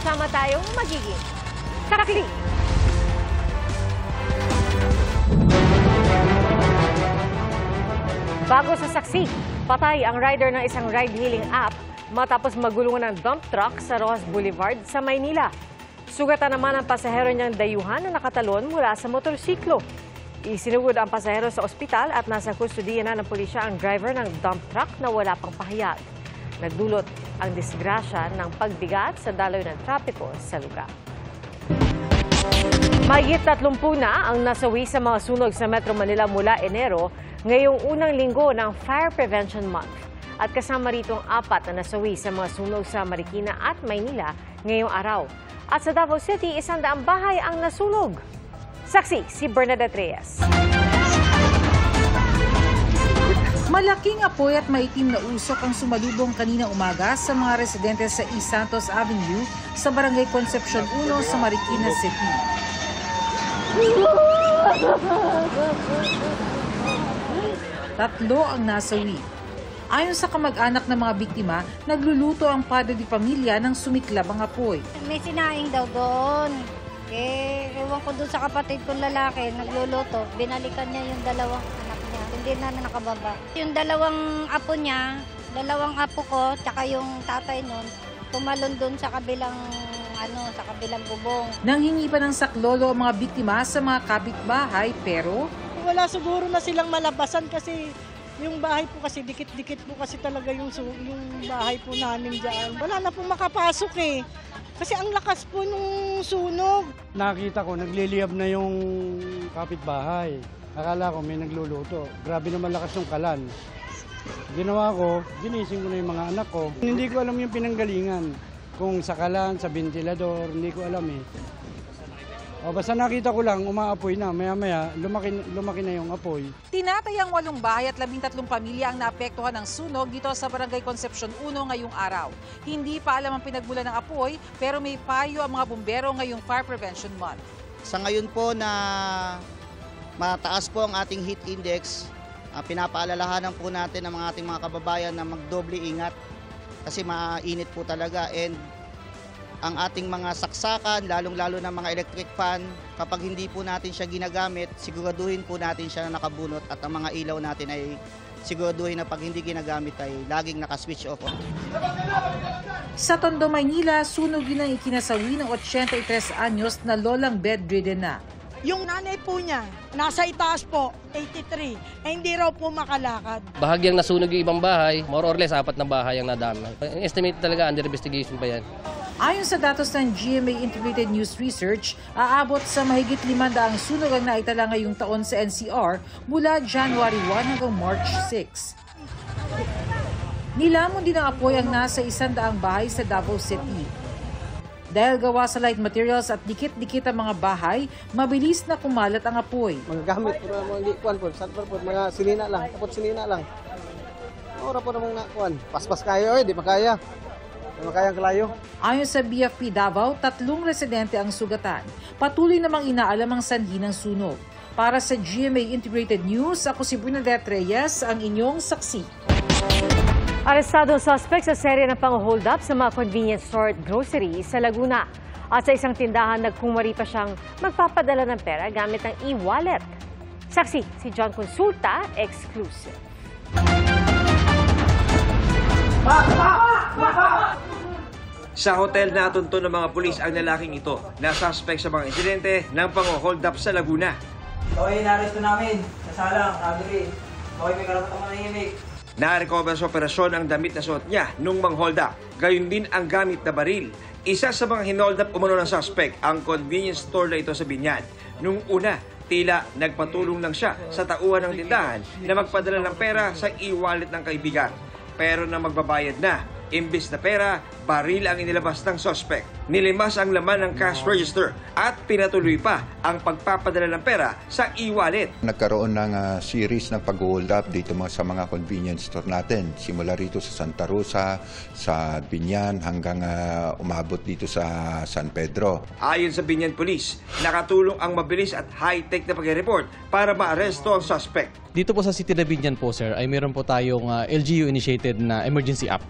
sama-sama tayong magiging karakli. Bago sa saksi, patay ang rider ng isang ride-hailing app matapos magulungan ng dump truck sa Rojas Boulevard sa Maynila. Sugatan naman ang pasahero niyang dayuhan na nakatalon mula sa motorsiklo. Isinugod ang pasahero sa ospital at nasa kustudiya na ng pulisya ang driver ng dump truck na wala pang pahayag. Nagdulot ang disgrasya ng pagbigat sa daloy ng trapiko sa lugar. Mahigit 30 na ang nasawi sa mga sunog sa Metro Manila mula Enero ngayong unang linggo ng Fire Prevention Month. At kasama rito ang 4 na nasawi sa mga sunog sa Marikina at Maynila ngayong araw. At sa Davao City, 100 bahay ang nasunog. Saksi si Bernadette Reyes. Malaking apoy at maitim na usok ang sumalubong kanina umaga sa mga residente sa East Santos Avenue sa Barangay Concepcion 1 sa Marikina City. Tatlo ang nasawi. Ayon sa kamag-anak ng mga biktima, nagluluto ang padre di pamilya nang sumiklab ang apoy. May sinaing daw doon. Ewan ko doon sa kapatid kong lalaki, nagluluto. Binalikan niya yung dalawang anak niya. Hindi na nakababa. Yung dalawang apo ko, tsaka yung tatay nun, tumalon doon sa kabilang bubong. Nanghingi pa ng saklolo ang mga biktima sa mga kapitbahay pero wala siguro na silang malabasan kasi yung bahay po kasi dikit-dikit po kasi talaga yung bahay po namin dyan. Wala na po makapasok eh. Kasi ang lakas po nung sunog. Nakita ko, nagliliyab na yung kapitbahay. Akala ko may nagluluto. Grabe naman lakas yung kalan. Ginawa ko, ginising ko na yung mga anak ko. Hindi ko alam yung pinanggalingan. Kung sa kalan, sa ventilador, hindi ko alam eh. Basta nakita ko lang, umaapoy na. Maya-maya, lumaki na yung apoy. tinatayang 8 bahay at 13 pamilya ang naapektuhan ng sunog dito sa Barangay Concepcion 1 ngayong araw. Hindi pa alam ang pinagmulan ng apoy pero may payo ang mga bumbero ngayong Fire Prevention Month. Sa ngayon po na mataas po ang ating heat index, pinapaalalahanan po natin ang ating mga kababayan na magdoble ingat kasi mainit po talaga and ang ating mga saksakan, lalong-lalo na mga electric fan, kapag hindi po natin siya ginagamit, siguraduhin po natin siya na nakabunot at ang mga ilaw natin ay siguraduhin na pag hindi ginagamit ay laging naka-switch off. Sa Tondo, Maynila, sunog din ang ikinasawi ng 83 anyos na lolang bedridden na. Yung nanay po niya, nasa itaas po, 83, hindi raw po makalakad. Bahagyang nasunog yung ibang bahay, more or less 4 na bahay ang nadamay. Estimate talaga, under investigation pa yan. Ayon sa datos ng GMA Integrated News Research, aabot sa mahigit 500 sunog ang naitala ngayong taon sa NCR mula January 1 hanggang March 6. Nilamon din ang apoy ang nasa 100 bahay sa Davao City. Dahil gawa sa light materials at dikit-dikit ang mga bahay, mabilis na kumalat ang apoy. Mga gamit po na mga kuwan po, mga sinina lang, tapos sinina lang. Ora po na mga kuwan, paspas kayo di makaya. Di makayang kalayo. Ayon sa BFP Davao, 3 residente ang sugatan. Patuloy namang inaalam ang sanhi ng sunog. Para sa GMA Integrated News, ako si Bernadette Reyes, ang inyong saksi. Arestado ang suspect sa serye ng pang-hold up sa mga convenience store at grocery sa Laguna. At sa isang tindahan, nagkumari pa siyang magpapadala ng pera gamit ang e-wallet. Saksi si John Consulta, exclusive. Sa hotel na atunto ng mga pulis ang lalaking ito na suspect sa mga insidente ng pang-hold up sa Laguna. Okay, inaresto namin. Nasalang, robbery. Okay, may karapatang manahimik. Na-recover sa operasyon ang damit na suot niya nung mang-hold up. Gayun din ang gamit na baril. Isa sa mga hinold up umano ng suspect ang convenience store na ito sa Binyan. Nung una, tila nagpatulong lang siya sa tauhan ng tindahan na magpadala ng pera sa e-wallet ng kaibigan. Pero nang magbabayad na, imbis na pera, baril ang inilabas ng suspect. Nilimas ang laman ng cash register at pinatuloy pa ang pagpapadala ng pera sa e-wallet. Nagkaroon ng series ng pag-hold up dito sa mga convenience store natin. Simula rito sa Santa Rosa, sa Binyan, hanggang umabot dito sa San Pedro. Ayon sa Binyan Police, nakatulong ang mabilis at high-tech na pag-report para maaresto ang suspect. Dito po sa City na Binyan po, sir, ay meron po tayong LGU-initiated na emergency app.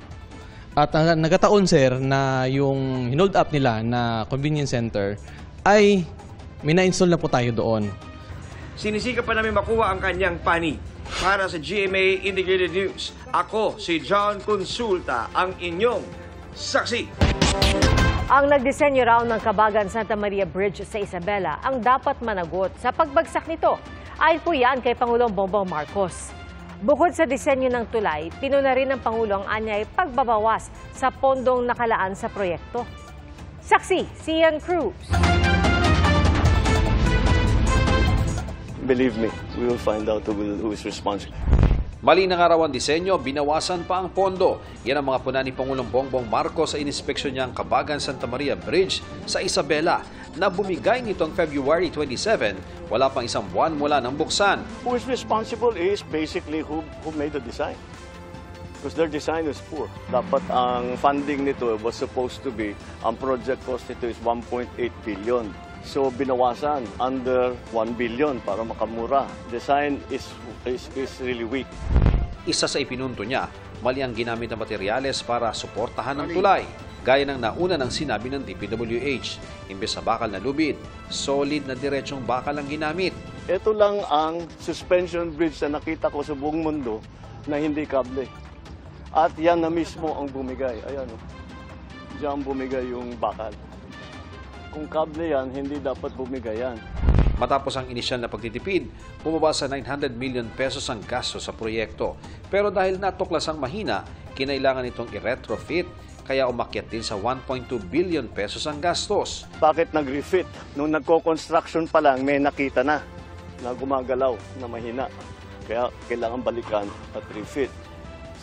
At nagkataon, sir, na yung hinold up nila na convenience center ay may na-install na po tayo doon. Sinisika pa namin makuha ang kanyang panig. Para sa GMA Integrated News, ako si John Consulta, ang inyong saksi. Ang nagdisenyo raw ng Kabagan Santa Maria Bridge sa Isabela ang dapat managot sa pagbagsak nito. Ayon po yan kay Pangulong Bongbong Marcos. Bukod sa disenyo ng tulay, pinuna rin ng Pangulo ang anyay pagbabawas sa pondong nakalaan sa proyekto. Saksi, si Ian Cruz. Believe me, we will find out who is responsible. Mali ng araw ang disenyo, binawasan pa ang pondo. Yan ang mga puna ni Pangulong Bongbong Marcos sa inispeksyon niyang Kabagan Santa Maria Bridge sa Isabela na bumigay nitong February 27, wala pang isang buwan mula ng buksan. Who is responsible is basically who made the design. Because their design is poor. Dapat ang funding nito was supposed to be, ang project cost nito is 1.8 billion. So binawasan under 1 billion para makamura. Design is really weak. Isa sa ipinunto niya, mali ang ginamit na materyales para suportahan ang tulay. Gaya ng nauna ng sinabi ng DPWH, imbes sa bakal na lubid, solid na diretsong bakal ang ginamit. Ito lang ang suspension bridge na nakita ko sa buong mundo na hindi kable. At yan na mismo ang bumigay. Ayan o. Diyan bumigay yung bakal. Kung kable yan, hindi dapat bumigay yan. Matapos ang inisyal na pagtitipid, bumaba sa 900 million pesos ang gasto sa proyekto. Pero dahil natuklasang mahina, kinailangan itong i-retrofit, kaya umakyat din sa 1.2 billion pesos ang gastos. Bakit nag-refit? Nung nagko-construction pa lang, may nakita na gumagalaw, na mahina. Kaya kailangan balikan at refit.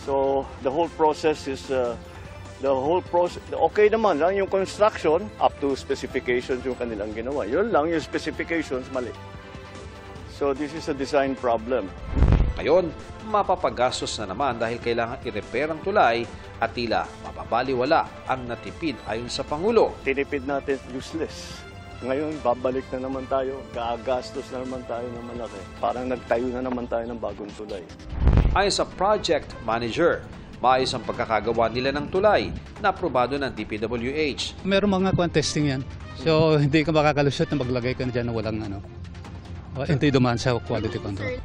So the whole process is okay naman lang yung construction up to specifications yung kanilang ginawa. Yun lang yung specifications mali. So this is a design problem. Ngayon, mapapagastos na naman dahil kailangan i-repair ang tulay at tila mapabaliwala ang natipid ayon sa Pangulo. Tinipid natin useless. Ngayon, babalik na naman tayo, gagastos na naman tayo ng malaki. Parang nagtayo na naman tayo ng bagong tulay. Ayon sa project manager, maayos ang pagkakagawa nila ng tulay na aprobado ng DPWH. Meron mga testing yan. So, hindi ka makakalusot na maglagay ka na dyan na walang hindi dumaan sa quality control.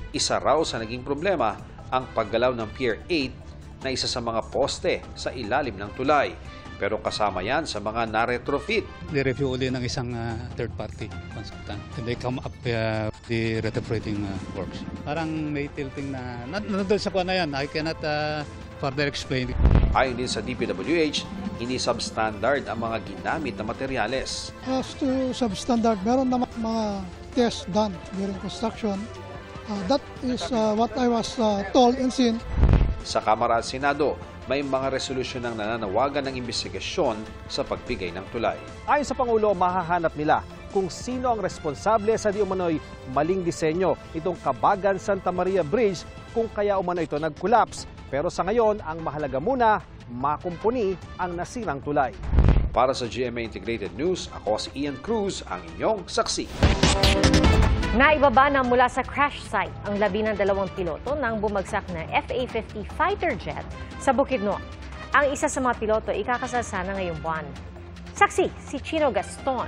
Isa raw sa naging problema ang paggalaw ng Pier 8 na isa sa mga poste sa ilalim ng tulay. Pero kasama yan sa mga na-retrofit. Di-review uli ng isang third-party consultant. And they come up the retrofitting works. Parang may tilting na nandun sa kuha na yan. I cannot further explain. Ayon din sa DPWH, hindi substandard ang mga ginamit na materyales. As to substandard, meron naman mga tests done during construction. That is what I was told and seen. Sa Kamara at Senado, may mga resolusyon ng nananawagan ng imbestigasyon sa pagbigay ng tulay. Ayon sa Pangulo, mahahanap nila kung sino ang responsable sa di umano'y maling disenyo itong Kabagan Santa Maria Bridge kung kaya umano ito nag-collapse. Pero sa ngayon, ang mahalaga muna, makumpuni ang nasirang tulay. Para sa GMA Integrated News, ako si Ian Cruz, ang inyong saksi. Naibaba na mula sa crash site ang 12 piloto ng bumagsak na FA-50 fighter jet sa Bukidnon. Ang isa sa mga piloto ikakasal sana ngayong buwan. Saksi, si Chino Gaston.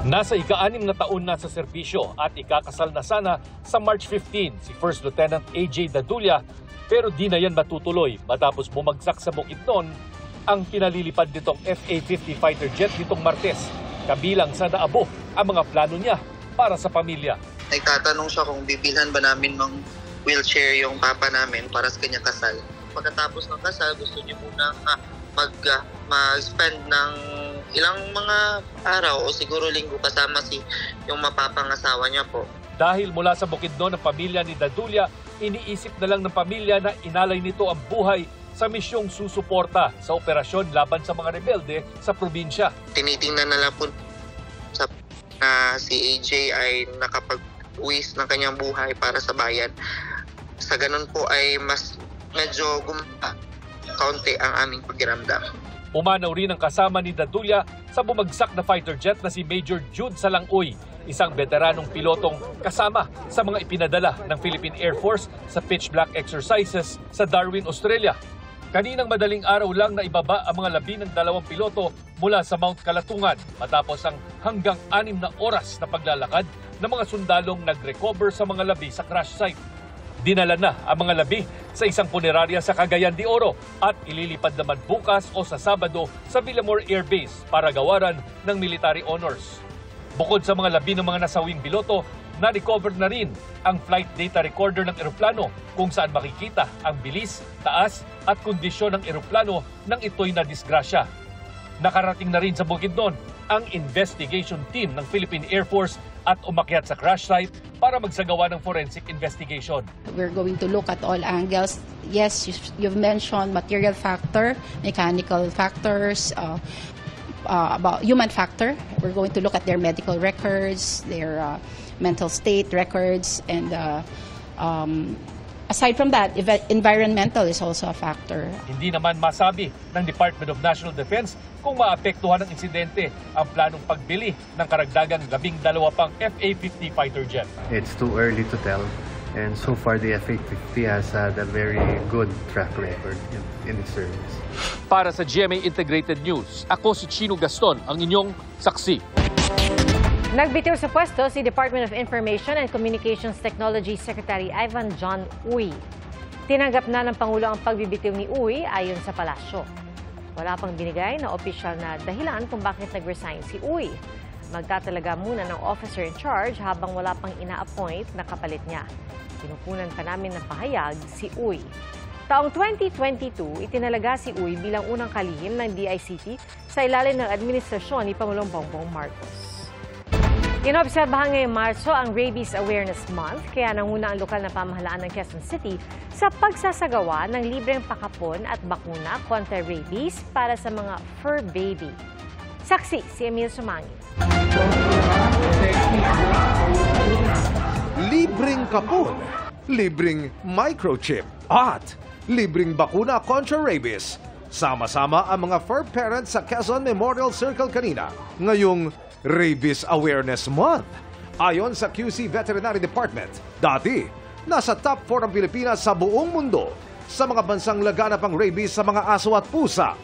Nasa ika-6 na taon na sa serbisyo at ikakasal na sana sa March 15 si First Lieutenant AJ Dadulia, pero di na yan matutuloy matapos bumagsak sa Bukidnon ang pinalilipad nitong FA-50 fighter jet nitong Martes. Kabilang sa naabo ang mga plano niya para sa pamilya. Nagtatanong siya kung bibilhan ba namin ng wheelchair yung papa namin para sa kanyang kasal. Pagkatapos ng kasal, gusto niya muna mag-spend ng ilang mga araw o siguro linggo kasama yung mapapangasawa niya po. Dahil mula sa Bukidnon ng pamilya ni Dadulia, iniisip na lang ng pamilya na inalay nito ang buhay sa misyong susuporta sa operasyon laban sa mga rebelde sa probinsya. Tinitingnan na lang po na si AJ ay nakapag-uwis ng kanyang buhay para sa bayan. Sa ganun po ay mas medyo kaunti ang aming pakiramdam. Umanaw rin ang kasama ni Dadulia sa bumagsak na fighter jet na si Major Jude Salangoy isang veteranong pilotong kasama sa mga ipinadala ng Philippine Air Force sa pitch black exercises sa Darwin, Australia. Kaninang madaling araw lang na ibaba ang mga labi ng 2 piloto mula sa Mount Kalatungan matapos ang hanggang 6 na oras na paglalakad ng mga sundalong nag-recover sa mga labi sa crash site. Dinala na ang mga labi sa isang punerarya sa Cagayan de Oro at ililipad naman bukas o sa Sabado sa Villamor Air Base para gawaran ng military honors. Bukod sa mga labi ng mga nasawing piloto, na-recover na rin ang flight data recorder ng eroplano kung saan makikita ang bilis, taas at kondisyon ng eroplano nang ito'y nadisgrasya. Nakarating na rin sa Bukidnon ang investigation team ng Philippine Air Force at umakyat sa crash site para magsagawa ng forensic investigation. We're going to look at all angles. Yes, you've mentioned material factor, mechanical factors, about human factor. We're going to look at their medical records, their mental state records, and aside from that, environmental is also a factor. Hindi naman masabi ng Department of National Defense kung maapektuhan ng insidente ang planong pagbili ng karagdagang 12 pang F-A-50 fighter jet. It's too early to tell, and so far the F-A-50 has had a very good track record in its service. Para sa GMA Integrated News, ako si Chino Gaston, ang inyong saksi. Nagbitiw sa pwesto si Department of Information and Communications Technology Secretary Ivan John Uy. Tinanggap na ng Pangulo ang pagbibitiw ni Uy ayon sa palasyo. Wala pang binigay na opisyal na dahilan kung bakit nag-resign si Uy. Magtatalaga muna ng officer in charge habang wala pang ina-appoint na kapalit niya. Pinupunan pa namin ng pahayag si Uy. Taong 2022, itinalaga si Uy bilang unang kalihim ng DICT sa ilalim ng administrasyon ni Pangulong Bongbong Marcos. Inobserbahan ngayong Marso ang Rabies Awareness Month, kaya nanguna ang lokal na pamahalaan ng Quezon City sa pagsasagawa ng libreng pakapon at bakuna kontra rabies para sa mga fur baby. Saksi si Emil Sumangit. Libreng kapon, libreng microchip, at libreng bakuna kontra rabies. Sama-sama ang mga fur parents sa Quezon Memorial Circle kanina ngayong Rabies Awareness Month. Ayon sa QC Veterinary Department, dati nasa top 4 ang Pilipinas sa buong mundo sa mga bansang laganap ang rabies sa mga aso at pusa.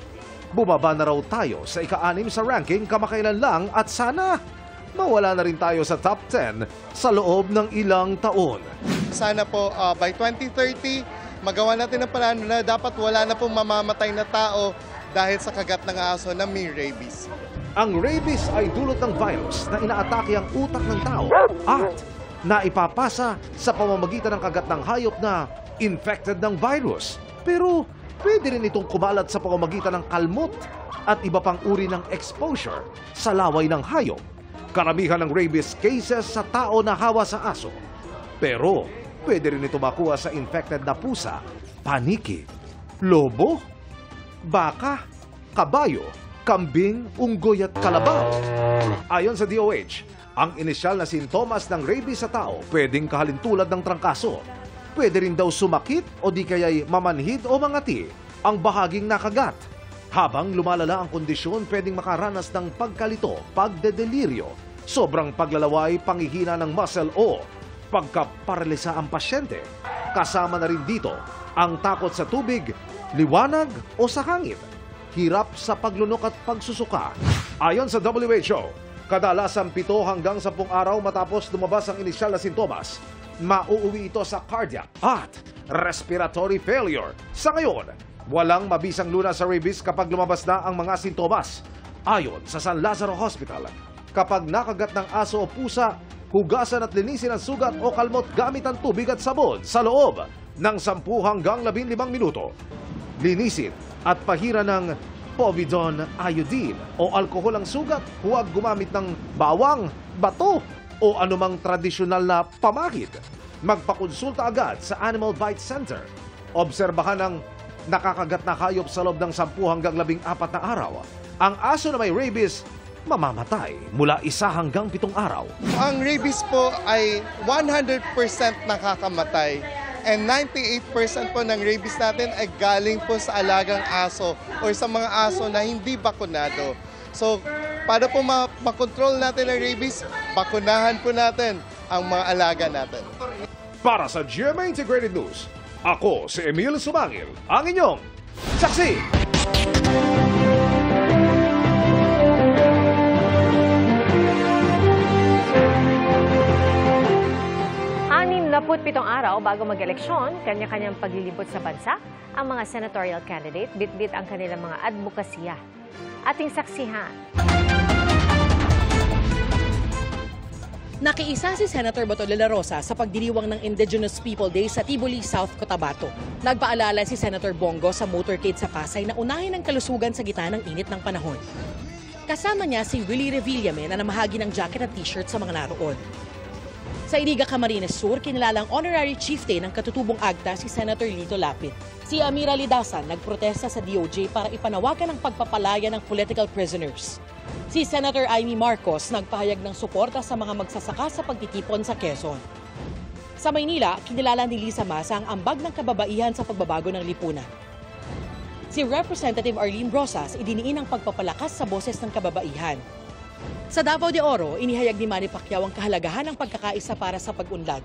Bumaba na raw tayo sa ika-6 sa ranking kamakailan lang at sana mawala na rin tayo sa top 10 sa loob ng ilang taon. Sana po by 2030 magawa natin ang paraan na dapat wala na pong mamamatay na tao dahil sa kagat ng aso na may rabies. Ang rabies ay dulot ng virus na inaatake ang utak ng tao at naipapasa sa pamamagitan ng kagat ng hayop na infected ng virus. Pero pwede rin itong kumalat sa pamamagitan ng kalmot at iba pang uri ng exposure sa laway ng hayop. Karamihan ng rabies cases sa tao na hawa sa aso. Pero pwede rin ito makuha sa infected na pusa, paniki, lobo, baka, kabayo, kambing, unggoy at kalabaw. Ayon sa DOH, ang inisyal na sintomas ng rabies sa tao pwedeng kahalintulad ng trangkaso. Pwede rin daw sumakit o di kaya'y mamanhid o mangati ang bahaging nakagat. Habang lumalala ang kondisyon, pwedeng makaranas ng pagkalito, pagdedeliryo, sobrang paglalaway, panghihina ng muscle o pagkaparalisa ang pasyente. Kasama na rin dito ang takot sa tubig, liwanag o sa hangin. Hirap sa paglunok at pagsusuka. Ayon sa WHO, kadalasan 7 hanggang 10 araw matapos lumabas ang inisyal na sintomas, mauuwi ito sa cardiac at respiratory failure. Sa ngayon, walang mabisang lunas sa rabies kapag lumabas na ang mga sintomas. Ayon sa San Lazaro Hospital, kapag nakagat ng aso o pusa, hugasan at linisin ang sugat o kalmot gamit ang tubig at sabon sa loob ng 10 hanggang 15 minuto. Linisin at pahira ng povidone iodine o alkohol ang sugat. Huwag gumamit ng bawang, bato o anumang tradisyonal na pamahid. Magpakonsulta agad sa Animal Bite Center. Obserbahan ang nakakagat na hayop sa loob ng 10 hanggang 14 na araw. Ang aso na may rabies, mamamatay mula 1 hanggang 7 araw. Ang rabies po ay 100% nakakamatay. And 98% po ng rabies natin ay galing po sa alagang aso or sa mga aso na hindi bakunado. So, para po makontrol natin ang rabies, bakunahan po natin ang mga alaga natin. Para sa GMA Integrated News, ako si Emil Sumangil, ang inyong saksi. 67 araw bago mag-eleksyon, kanya-kanyang paglilibot sa bansa, ang mga senatorial candidate, bit-bit ang kanilang mga advokasya. Ating saksihan. Nakiisa si Senator Bato de la Rosa sa pagdiriwang ng Indigenous People Day sa Tibuli, South Cotabato. Nagpaalala si Senator Bongo sa motorcade sa Pasay na unahin ang kalusugan sa gitna ng init ng panahon. Kasama niya si Willie Revillame na namahagi ng jacket at t-shirt sa mga naroon. Sa Iriga, Camarines Sur, kinilalang honorary chieftain ng katutubong AGTA si Senator Lito Lapid. Si Amira Lidasan nagprotesta sa DOJ para ipanawagan ang pagpapalaya ng political prisoners. Si Senator Amy Marcos nagpahayag ng suporta sa mga magsasaka sa pagtitipon sa Quezon. Sa Maynila, kinilala ni Lisa Masa ang ambag ng kababaihan sa pagbabago ng lipunan. Si Representative Arlene Rosas idiniin ang pagpapalakas sa boses ng kababaihan. Sa Davao de Oro, inihayag ni Manny Pacquiao ang kahalagahan ng pagkakaisa para sa pag-unlad.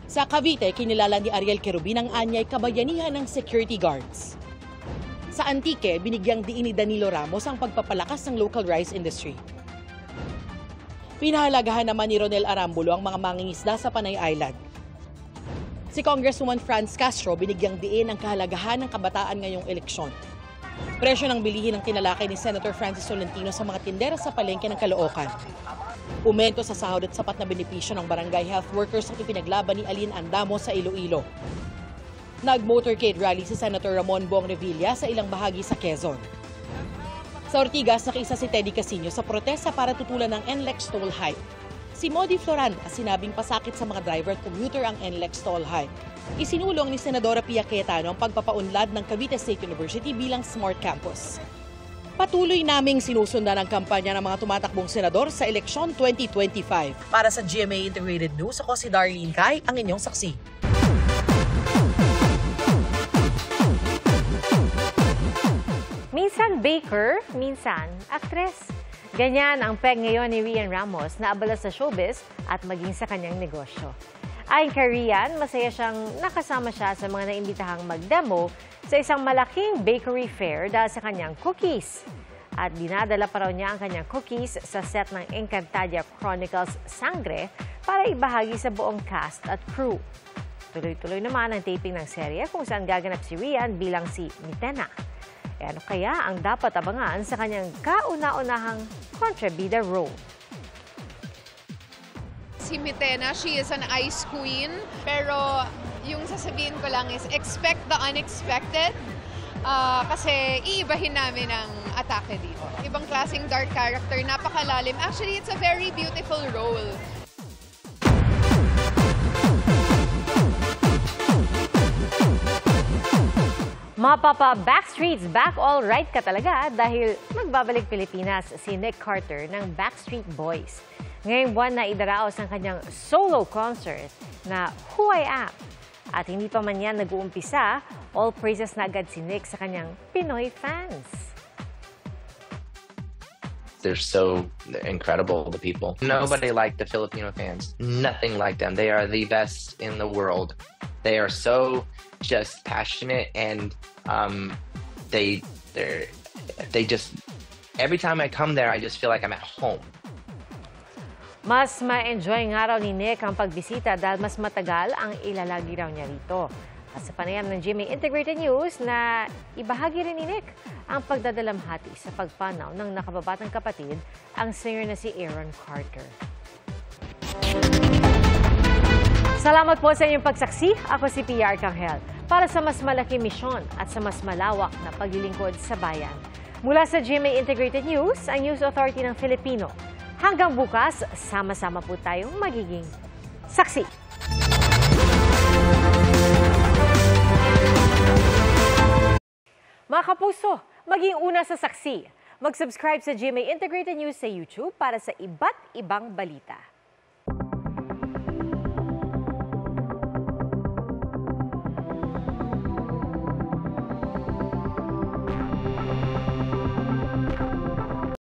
Sa Cavite, kinilala ni Ariel Querubin ang anyay kabayanihan ng security guards. Sa Antique, binigyang diin ni Danilo Ramos ang pagpapalakas ng local rice industry. Pinahalagahan naman ni Ronel Arambulo ang mga mangingisda sa Panay Island. Si Congresswoman Franz Castro binigyang diin ang kahalagahan ng kabataan ngayong eleksyon. Presyo ng bilihin ng tinalakay ni Senator Francis Tolentino sa mga tindera sa palengke ng Caloocan. Umento sa sahod at sapat na benepisyo ng barangay health workers ang ipinaglaban ni Aline Andamo sa Iloilo. Nag-motorcade rally si Senator Ramon Bong Revilla sa ilang bahagi sa Quezon. Sa Ortigas, nakiisa si Teddy Casino sa protesta para tutulan ng NLEX toll hike. Si Modi Floranda sinabing pasakit sa mga driver at commuter ang NLEX toll hike. Isinulong ni Senadora Pia Cayetano ang pagpapaunlad ng Cavite State University bilang Smart Campus. Patuloy naming sinusundan ang kampanya ng mga tumatakbong senador sa eleksyon 2025. Para sa GMA Integrated News, ako si Darlene Kai, ang inyong saksi. Minsan baker, minsan aktres. Ganyan ang peg ngayon ni Rian Ramos na abala sa showbiz at maging sa kanyang negosyo. Ayon kay Rian, masaya siyang nakasama siya sa mga naimbitahang mag-demo sa isang malaking bakery fair dahil sa kanyang cookies. At dinadala pa raw niya ang kanyang cookies sa set ng Encantadia Chronicles Sangre para ibahagi sa buong cast at crew. Tuloy-tuloy naman ang taping ng serye kung saan gaganap si Rian bilang si Mitena. Ano kaya ang dapat abangan sa kanyang kauna-unahang kontrabida role? Si Mitena, she is an ice queen. Pero yung sasabihin ko lang is expect the unexpected. Kasi iibahin namin ang atake dito. Ibang klaseng dark character, napakalalim. Actually, it's a very beautiful role. Mapapa Backstreet's Back All Right ka talaga dahil magbabalik Pilipinas si Nick Carter ng Backstreet Boys. Ngayong buwan na idaraos ang kanyang solo concert na Who I Am. At hindi pa man yan nag-uumpisa, all praises na agad si Nick sa kanyang Pinoy fans. They're so incredible, the people. Nobody like the Filipino fans. Nothing like them. They are the best in the world. They are so just passionate and they just, every time I come there, I just feel like I'm at home. Mas ma-enjoy nga raw ni Nick ang pagbisita dahil mas matagal ang ilalagi raw niya rito. At sa panayam ng GMA Integrated News na ibahagi rin ni Nick ang pagdadalamhati sa pagpanaw ng nakababatang kapatid, ang singer na si Aaron Carter. Salamat po sa inyong pagsaksi. Ako si PR Kanghel para sa mas malaking misyon at sa mas malawak na paglilingkod sa bayan. Mula sa GMA Integrated News, ang News Authority ng Filipino. Hanggang bukas, sama-sama po tayong magiging saksi. Mga kapuso, maging una sa saksi. Mag-subscribe sa GMA Integrated News sa YouTube para sa iba't ibang balita.